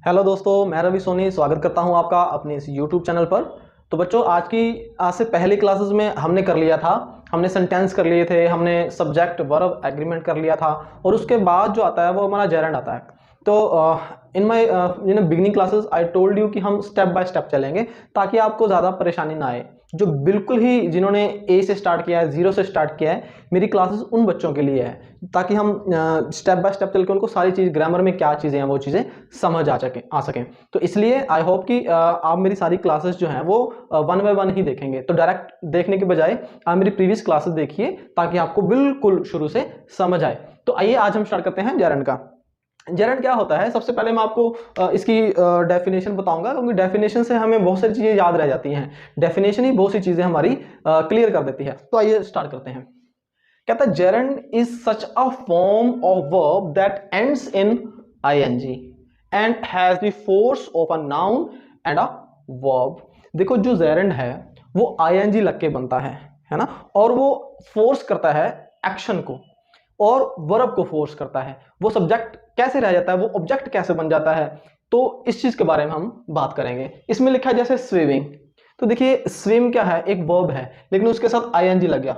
Hello दोस्तों, मैं रवि सोनी स्वागत करता हूं आपका अपने इस यूट्यूब चैनल पर। तो बच्चों, आज से पहली क्लासेस में हमने कर लिया था, हमने सेंटेंस कर लिए थे, हमने सब्जेक्ट वर्ब एग्रीमेंट कर लिया था और उसके बाद जो आता है वो हमारा जेरेंड आता है। तो in my beginning classes I told you कि हम स्टेप बाय स्टेप चलेंगे ताकि आपको ज़्यादा परेशानी ना आए। जो बिल्कुल ही जिन्होंने ए से स्टार्ट किया है, जीरो से स्टार्ट किया है, मेरी क्लासेस उन बच्चों के लिए है ताकि हम स्टेप बाय स्टेप चल के उनको सारी चीज़, ग्रामर में क्या चीज़ें हैं वो चीज़ें समझ आ सकें। तो इसलिए आई होप कि आप मेरी सारी क्लासेस जो हैं वो वन बाय वन ही देखेंगे। तो डायरेक्ट देखने के बजाय आप मेरी प्रीवियस क्लासेस देखिए ताकि आपको बिल्कुल शुरू से समझ आए। तो आइए आज हम स्टार्ट करते हैं जेरेंड का। जेरेंड क्या होता है? सबसे पहले मैं आपको इसकी डेफिनेशन बताऊंगा, क्योंकि डेफिनेशन से हमें बहुत सारी चीज़ें याद रह जाती हैं। डेफिनेशन ही बहुत सी चीज़ें हमारी क्लियर कर देती है। तो आइए स्टार्ट करते हैं। कहता है gerund is such a form of verb that ends in I N G and has the force of a noun and a verb. देखो, जो जेरेंड है वो आईएनजी लग के बनता है ना, और वो फोर्स करता है एक्शन को और वर्ब को फोर्स करता है। वो सब्जेक्ट कैसे रह जाता है, वो ऑब्जेक्ट कैसे बन जाता है, तो इस चीज के बारे में हम बात करेंगे। इसमें लिखा है जैसे स्विमिंग। तो देखिए, स्विम क्या है? एक वर्ब है, लेकिन उसके साथ आईएनजी लग गया।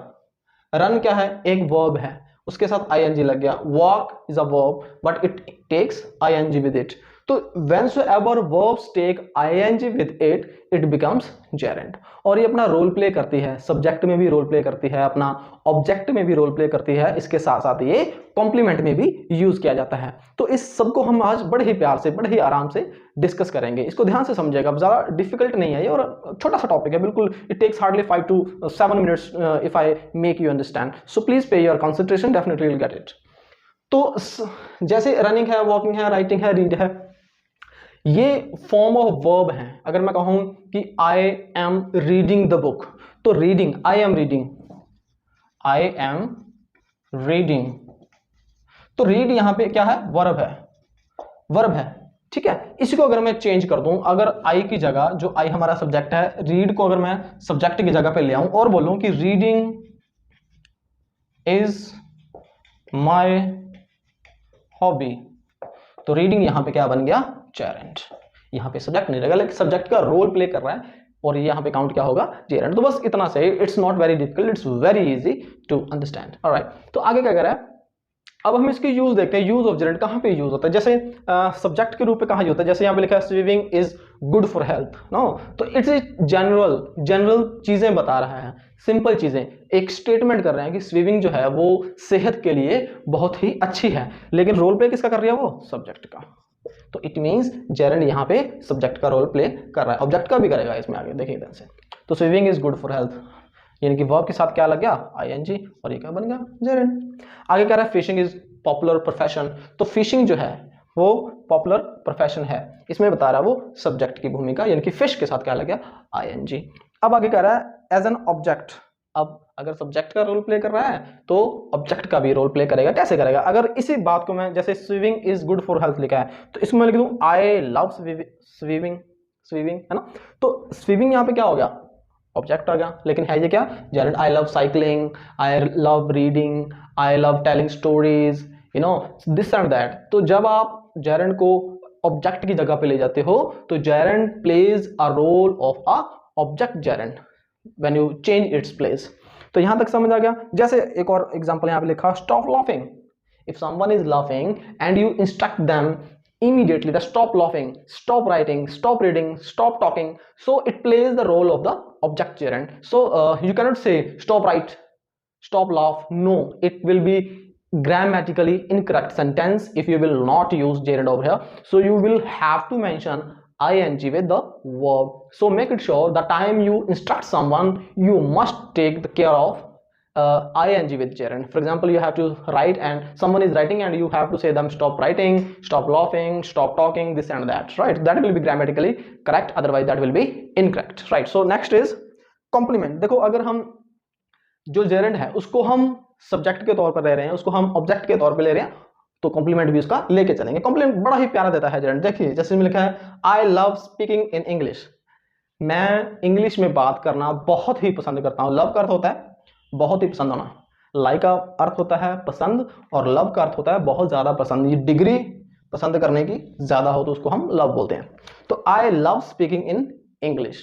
रन क्या है? एक वर्ब है, उसके साथ आईएनजी लग गया। Walk is a verb but it takes I N G with it. तो whensoever verbs take ing with it, it becomes gerund। और ये अपना रोल प्ले करती है, सब्जेक्ट में भी रोल प्ले करती है, अपना ऑब्जेक्ट में भी रोल प्ले करती है, इसके साथ साथ ये कॉम्प्लीमेंट में भी यूज किया जाता है। तो इस सब को हम आज बड़े ही प्यार से, बड़े ही आराम से डिस्कस करेंगे। इसको ध्यान से समझिएगा, ज्यादा डिफिकल्ट नहीं है ये, और छोटा सा टॉपिक है बिल्कुल। It takes hardly 5 to 7 minutes if I make you understand. So please pay your concentration, definitely will get it. तो जैसे रनिंग है, वॉकिंग है, राइटिंग है, रीड है, ये फॉर्म ऑफ वर्ब है। अगर मैं कहूं कि I am reading the book, तो reading, I am reading, I am reading, तो रीड यहां पे क्या है? वर्ब है, वर्ब है। ठीक है, इसी को अगर मैं चेंज कर दूं, अगर आई की जगह, जो आई हमारा सब्जेक्ट है, रीड को अगर मैं सब्जेक्ट की जगह पे ले आऊं और बोलूं कि रीडिंग इज माय हॉबी, तो रीडिंग यहां पे क्या बन गया? जेरेंड। यहां पे सब्जेक्ट नहीं रहेगा, लेकिन सब्जेक्ट का रोल प्ले कर रहा है और ये यहां पे काउंट क्या होगा? जेरेंड। तो बस इतना से, it's not very difficult, it's very easy to understand. Alright, तो आगे क्या कर रहा है? अब हम इसके यूज देखते हैं। यूज ऑफ जेरेंड कहां पे यूज होता है? जैसे सब्जेक्ट के रूप में कहां यूज होता है? जैसे यहां पे लिखा है swimming is good for health, no, तो इट्स ए जनरल चीजें बता रहा है, सिंपल चीजें, एक स्टेटमेंट कर रहे हैं कि स्विमिंग जो है वो सेहत के लिए बहुत ही अच्छी है। लेकिन रोल प्ले किसका कर रही है? वो सब्जेक्ट का। तो इट मींस जेरेंड यहां पे सब्जेक्ट का रोल प्ले कर रहा है, ऑब्जेक्ट का भी करेगा इसमें आगे, देखिए इधर से। तो swimming is good for health, यानी कि वर्ब के साथ क्या लग गया? आईएनजी, और ये क्या बन गया? जेरेंड। आगे कह रहा है फिशिंग इज पॉपुलर प्रोफेशन, तो फिशिंग जो है वो पॉपुलर प्रोफेशन है, इसमें बता रहा है वो सब्जेक्ट की भूमिका, यानी कि फिश के साथ क्या लग गया? आईएनजी। अब आगे कह रहा है एज एन ऑब्जेक्ट। अब अगर सब्जेक्ट का रोल प्ले कर रहा है तो ऑब्जेक्ट का भी रोल प्ले करेगा। कैसे करेगा? अगर इसी बात को मैं, जैसे swimming is good for health लिखा है, तो इसमें लिख दूं आई लव स्विमिंग, स्विमिंग है ना, तो स्विमिंग यहाँ पे क्या हो गया? ऑब्जेक्ट आ गया। लेकिन है ये क्या? Gerund. I love cycling, I love reading, I love telling stories, you know, this and that. तो जब आप जेरेंड को ऑब्जेक्ट की जगह पे ले जाते हो तो gerund plays a role of a object gerund when you change its place. तो यहां तक समझ आ गया। जैसे एक और एग्जांपल यहां पे लिखा, stop laughing. If someone is laughing and you instruct them immediately to stop laughing, stop writing, stop reading, stop talking, so it plays the role of the object gerund. So you cannot say stop write, stop laugh. No, it will be grammatically incorrect sentence if you will not use gerund over here. So you will have to mention ing with the verb. So make it sure the time you instruct someone, you must take the care of ing with gerund. For example, you have to write and someone is writing and you have to say them stop writing, stop laughing, stop talking, this and that, right? That will be grammatically correct, otherwise that will be incorrect, right? So next is complement. देखो, अगर हम जो gerund है उसको हम subject के तौर पर ले रहे हैं, उसको हम ऑब्जेक्ट के तौर पर ले रहे हैं, तो कॉम्प्लीमेंट भी उसका लेके चलेंगे। कॉम्प्लीमेंट बड़ा ही प्यारा देता है जेरेंड। देखिए, जैसे में लिखा है I love speaking in English, मैं इंग्लिश में बात करना बहुत ही पसंद करता हूँ। लव का अर्थ होता है बहुत ही पसंद होना, लाइक का अर्थ होता है पसंद, और लव का अर्थ होता है बहुत ज्यादा पसंद। ये डिग्री पसंद करने की ज़्यादा हो तो उसको हम लव बोलते हैं। तो I love speaking in English,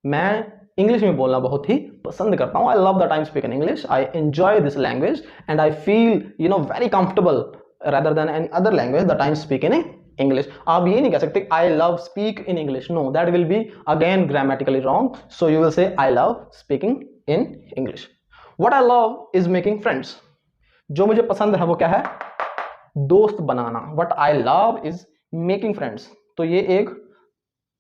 मैं इंग्लिश में बोलना बहुत ही पसंद करता हूँ। I love the time speak in English, I enjoy this language and I feel very comfortable rather than any other language that I speak in English. आप ये नहीं कह सकते I love speak in English. No, that will be again grammatically wrong. So you will say I love speaking in English. What I love is making friends. जो मुझे पसंद है वो क्या है? दोस्त बनाना. What I love is making friends. तो ये एक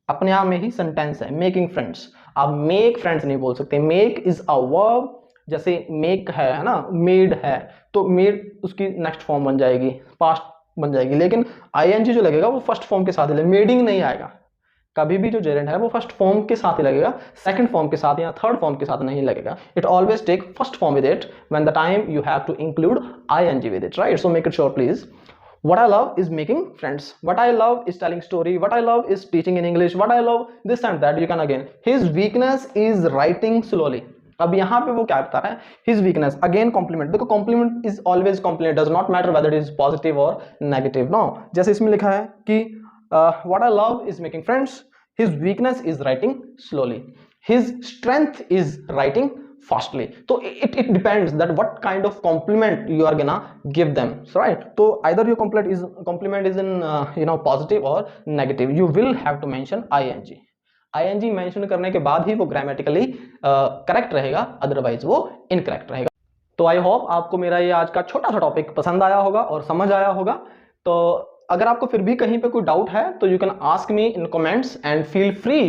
अपने आप में ही सेंटेंस है, मेकिंग फ्रेंड्स। आप मेक फ्रेंड्स नहीं बोल सकते। मेक इज अ वर्ब, जैसे मेक है ना, मेड है, तो मेड उसकी नेक्स्ट फॉर्म बन जाएगी, पास्ट बन जाएगी, लेकिन आईएनजी जो लगेगा वो फर्स्ट फॉर्म के साथ ही लगेगा, मेडिंग नहीं आएगा कभी भी। जो जेरेंड है वो फर्स्ट फॉर्म के साथ ही लगेगा, सेकंड फॉर्म के साथ या थर्ड फॉर्म के साथ नहीं लगेगा। It always take first form with it when the time you have to include I N G with it, right? So make it sure please. What I love is making friends. What I love is telling story. What I love is teaching in English. What I love this and that. You can again. His weakness is writing slowly. अब यहाँ पे वो क्या बता रहा है? His weakness again compliment. देखो compliment is always compliment. Does not matter whether it is positive or negative. No. जैसे इसमें लिखा है कि what I love is making friends. His weakness is writing slowly. His strength is writing fastly. So it depends that what kind of compliment you are gonna give them, right? So either your compliment is in positive or negative. You will have to mention ing mention करने के बाद ही वो grammatically correct रहेगा, otherwise वो incorrect रहेगा। तो I hope आपको मेरा ये आज का छोटा सा टॉपिक पसंद आया होगा और समझ आया होगा। तो अगर आपको फिर भी कहीं पे कोई डाउट है तो you can ask me in comments and feel free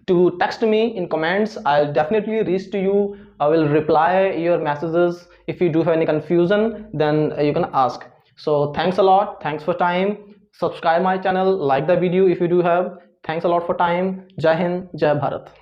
to text me in comments. I'll definitely reach to you. I will reply your messages. If you do have any confusion, then you can ask. So thanks a lot. Thanks for time. Subscribe my channel. Like the video if you do have. Thanks a lot for time. Jai Hind, Jai Bharat.